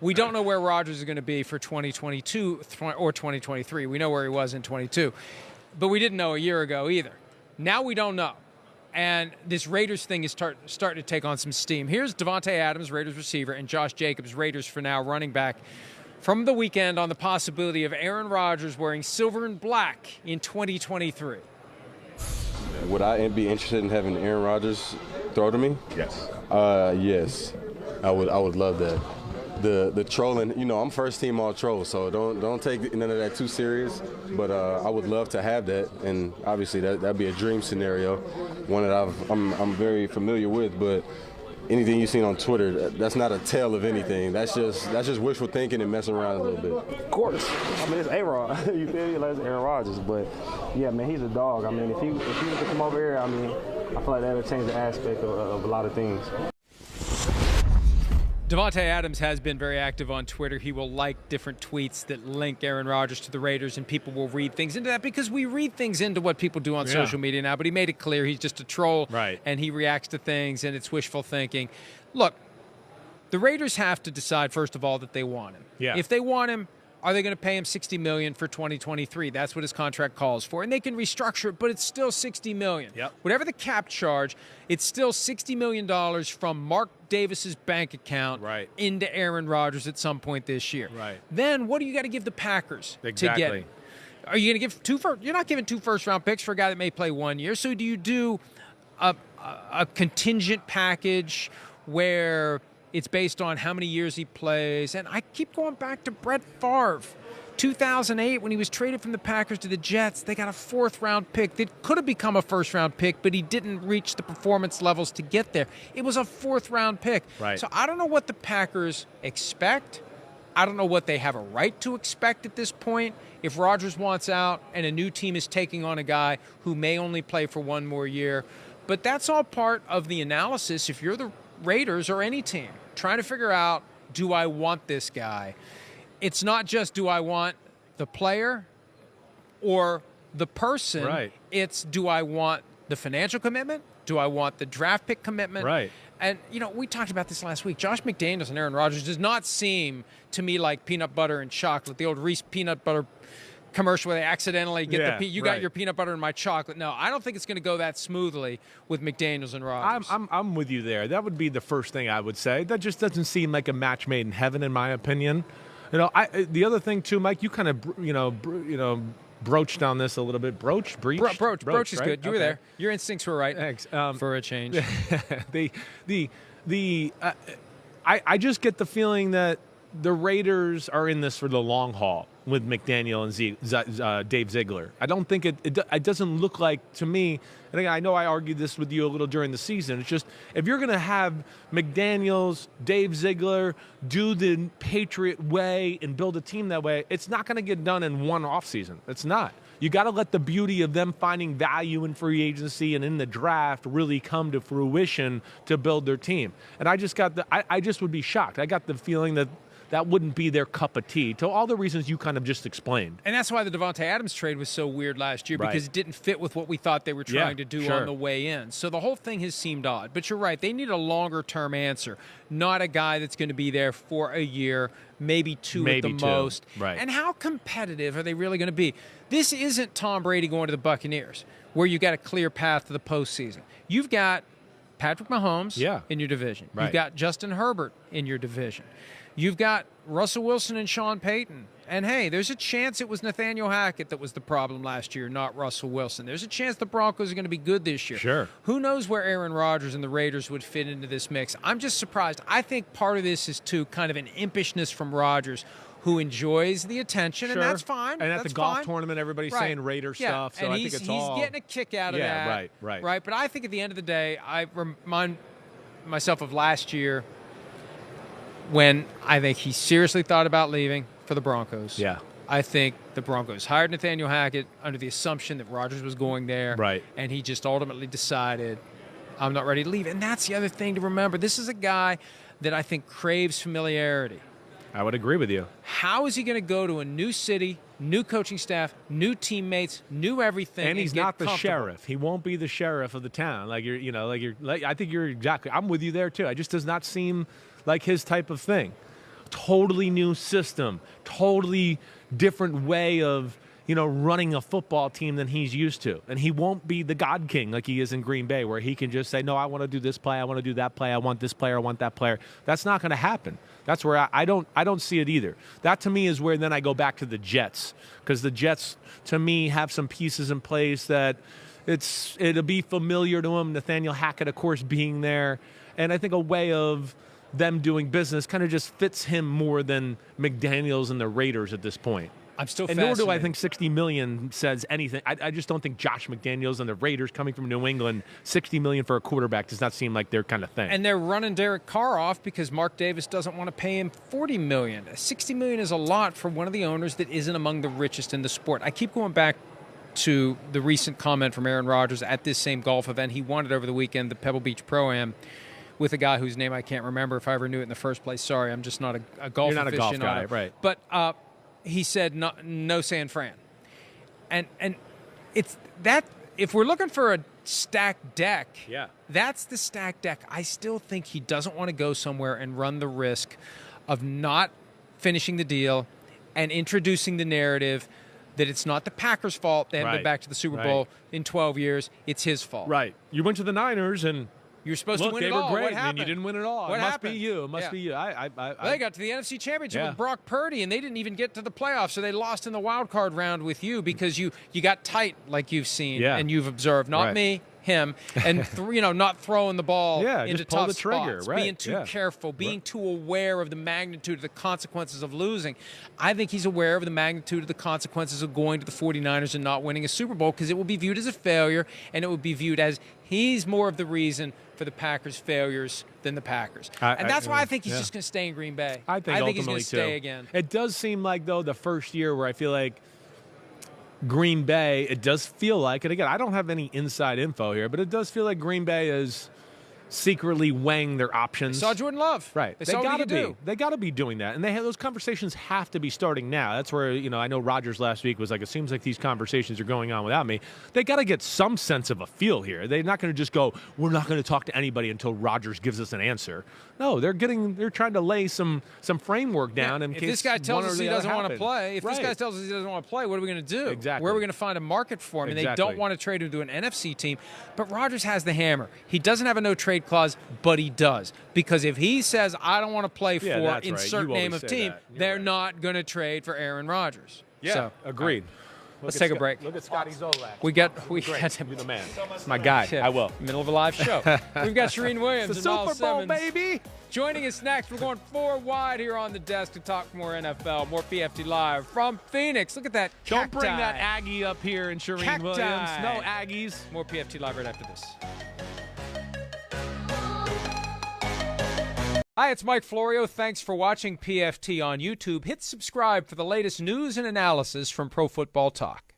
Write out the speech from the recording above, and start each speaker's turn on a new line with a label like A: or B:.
A: We don't know where Rodgers is going to be for 2022 or 2023. We know where he was in 22. But we didn't know a year ago either. Now we don't know. And this Raiders thing is starting to take on some steam. Here's Davante Adams, Raiders receiver, and Josh Jacobs, Raiders for now, running back, from the weekend on the possibility of Aaron Rodgers wearing silver and black in 2023.
B: Would I be interested in having Aaron Rodgers throw to me?
C: Yes.
B: Yes. I would love that. The trolling, I'm first team all troll, so don't take none of that too serious. But I would love to have that, and obviously that'd be a dream scenario, one that I'm very familiar with. But anything you've seen on Twitter, that's not a tale of anything. That's just wishful thinking and messing around a little bit.
D: Of course. I mean, it's A-Rod. You feel me? Like, it's Aaron Rodgers. But, yeah, man, he's a dog. I mean, if he was to come over here, I mean, I feel like that would change the aspect of a lot of things.
A: Davante Adams has been very active on Twitter. He will like different tweets that link Aaron Rodgers to the Raiders, and people will read things into that because we read things into what people do on social media now. But he made it clear he's just a troll,
C: right? And
A: he reacts to things, and it's wishful thinking. Look, the Raiders have to decide, first of all, that they want him.
C: Yeah.
A: If they want him, are they going to pay him $60 million for 2023? That's what his contract calls for. And they can restructure it, but it's still $60 million.
C: Yep.
A: Whatever the cap charge, it's still $60 million from Mark Davis's bank account into Aaron Rodgers at some point this year.
C: Right.
A: Then what do you got to give the Packers to get him? Are you going to give you're not giving 2 first-round picks for a guy that may play 1 year. So do you do a contingent package where it's based on how many years he plays? And I keep going back to Brett Favre. 2008, when he was traded from the Packers to the Jets, they got a 4th-round pick that could have become a 1st-round pick, but he didn't reach the performance levels to get there. It was a 4th-round pick.
C: Right.
A: So I don't know what the Packers expect. I don't know what they have a right to expect at this point. If Rodgers wants out and a new team is taking on a guy who may only play for 1 more year. But that's all part of the analysis if you're the Raiders or any team trying to figure out, do I want this guy? It's not just do I want the player or the person.
C: Right.
A: It's do I want the financial commitment? Do I want the draft pick commitment?
C: Right.
A: And, we talked about this last week. Josh McDaniels and Aaron Rodgers does not seem to me like peanut butter and chocolate, the old Reese peanut butter commercial where they accidentally get got your peanut butter in my chocolate. No, I don't think it's going to go that smoothly with McDaniels and Rodgers.
C: I'm with you there. That would be the first thing I would say. That just doesn't seem like a match made in heaven, in my opinion. The other thing too, Mike, you kind of broached on this a little bit. Broach is
A: right? Good. You were there. Your instincts were right.
C: Thanks.
A: For a change.
C: I just get the feeling that the Raiders are in this for the long haul with McDaniel and Dave Ziegler. I don't think it doesn't look like, to me, and I know I argued this with you a little during the season, it's just, if you're going to have McDaniels, Dave Ziegler do the Patriot way and build a team that way, it's not going to get done in one offseason. It's not. You got to let the beauty of them finding value in free agency and in the draft really come to fruition to build their team. And I just would be shocked. I got the feeling that wouldn't be their cup of tea, to all the reasons you kind of just explained.
A: And that's why the Davante Adams trade was so weird last year, because it didn't fit with what we thought they were trying to do on the way in. So the whole thing has seemed odd. But you're right, they need a longer-term answer, not a guy that's going to be there for a year, maybe two at the most.
C: Right.
A: And how competitive are they really going to be? This isn't Tom Brady going to the Buccaneers, where you got a clear path to the postseason. You've got Patrick Mahomes in your division.
C: Right.
A: You've got Justin Herbert in your division. You've got Russell Wilson and Sean Payton. And, hey, there's a chance it was Nathaniel Hackett that was the problem last year, not Russell Wilson. There's a chance the Broncos are going to be good this year.
C: Sure.
A: Who knows where Aaron Rodgers and the Raiders would fit into this mix? I'm just surprised. I think part of this is, too, kind of an impishness from Rodgers, who enjoys the attention, and that's fine.
C: And at the golf tournament, everybody's saying Raider stuff, so
A: and
C: I think it's all...
A: he's getting a kick out of that. Right. But I think at the end of the day, I remind myself of last year, when I think he seriously thought about leaving for the Broncos.
C: Yeah.
A: I think the Broncos hired Nathaniel Hackett under the assumption that Rodgers was going there.
C: Right.
A: And he just ultimately decided, I'm not ready to leave. And that's the other thing to remember. This is a guy that I think craves familiarity.
C: I would agree with you.
A: How is he going to go to a new city, new coaching staff, new teammates, new everything?
C: And he's not the sheriff. He won't be the sheriff of the town. I think you're exactly. I'm with you there too. It just does not seem like his type of thing. totally new system, totally different way of running a football team than he's used to. And he won't be the God King like he is in Green Bay, where he can just say, no, I want to do this play, I want to do that play, I want this player, I want that player. That's not going to happen. That's where I don't see it either. That to me is where then I go back to the Jets, because the Jets to me have some pieces in place that it'll be familiar to him. Nathaniel Hackett, of course, being there. And I think a way of them doing business kind of just fits him more than McDaniels and the Raiders at this point.
A: I'm still
C: and
A: fascinated.
C: nor do I think $60 million says anything. I just don't think Josh McDaniels and the Raiders coming from New England, $60 million for a quarterback does not seem like their kind of thing.
A: And they're running Derek Carr off because Mark Davis doesn't want to pay him $40 million. $60 million is a lot for one of the owners that isn't among the richest in the sport. I keep going back to the recent comment from Aaron Rodgers at this same golf event. He won it over the weekend, the Pebble Beach Pro-Am, with a guy whose name I can't remember if I ever knew it in the first place. Sorry, I'm just not a golf aficionado.
C: You're not a golf guy, right.
A: But he said no San Fran. And it's that if we're looking for a stacked deck, that's the stacked deck. I still think he doesn't want to go somewhere and run the risk of not finishing the deal and introducing the narrative that it's not the Packers' fault they haven't been back to the Super Bowl in 12 years. It's his fault.
C: Right. You went to the Niners and
A: you're supposed to win it all.
C: They were great,
A: what happened?
C: And you didn't win it all.
A: What
C: it
A: happened?
C: Must be you. It must be you.
A: Well, they got to the NFC Championship with Brock Purdy, and they didn't even get to the playoffs, so they lost in the wild card round with you because you got tight like you've seen and you've observed. Not me, him, and not throwing the ball into
C: just pull
A: tough
C: the trigger,
A: spots, being too careful, being too aware of the magnitude of the consequences of losing. I think he's aware of the magnitude of the consequences of going to the 49ers and not winning a Super Bowl, because it will be viewed as a failure, and it would be viewed as he's more of the reason for the Packers' failures than the Packers. And that's why I think he's just going to stay in Green Bay.
C: I think
A: he's going to stay again.
C: It does seem like, though, the first year where I feel like Green Bay, it does feel like, and again, I don't have any inside info here, but it does feel like Green Bay is secretly weighing their options.
A: They saw Jordan Love.
C: Right.
A: They got to
C: be. They got to be doing that. And those conversations have to be starting now. That's where, I know Rodgers last week was like, it seems like these conversations are going on without me. They got to get some sense of a feel here. They're not going to just go, we're not going to talk to anybody until Rodgers gives us an answer. No, they're trying to lay some framework down in
A: if
C: case
A: this guy tells us he doesn't want to play,
C: what
A: are we going to do?
C: Exactly.
A: Where are we going to find a market for him? And they don't want to trade him to an NFC team. But Rodgers has the hammer. He doesn't have a no-trade clause, but he does. Because if he says, I don't want to play for insert name of team, they're not going to trade for Aaron Rodgers.
C: Yeah, so, agreed.
A: Let's take a break.
C: Look at Scotty Zolak.
A: We got
C: You're the man.
A: It's my guy.
C: I will.
A: Middle of a live show. We've got Shereen Williams and Miles
C: Super Bowl,
A: Simmons
C: baby.
A: Joining us next. We're going 4 wide here on the desk to talk more NFL, more PFT Live from Phoenix. Look at that cacti.
C: Don't bring that Aggie up here and Shereen Williams. No Aggies.
A: More PFT Live right after this. Hi, it's Mike Florio. Thanks for watching PFT on YouTube. Hit subscribe for the latest news and analysis from Pro Football Talk.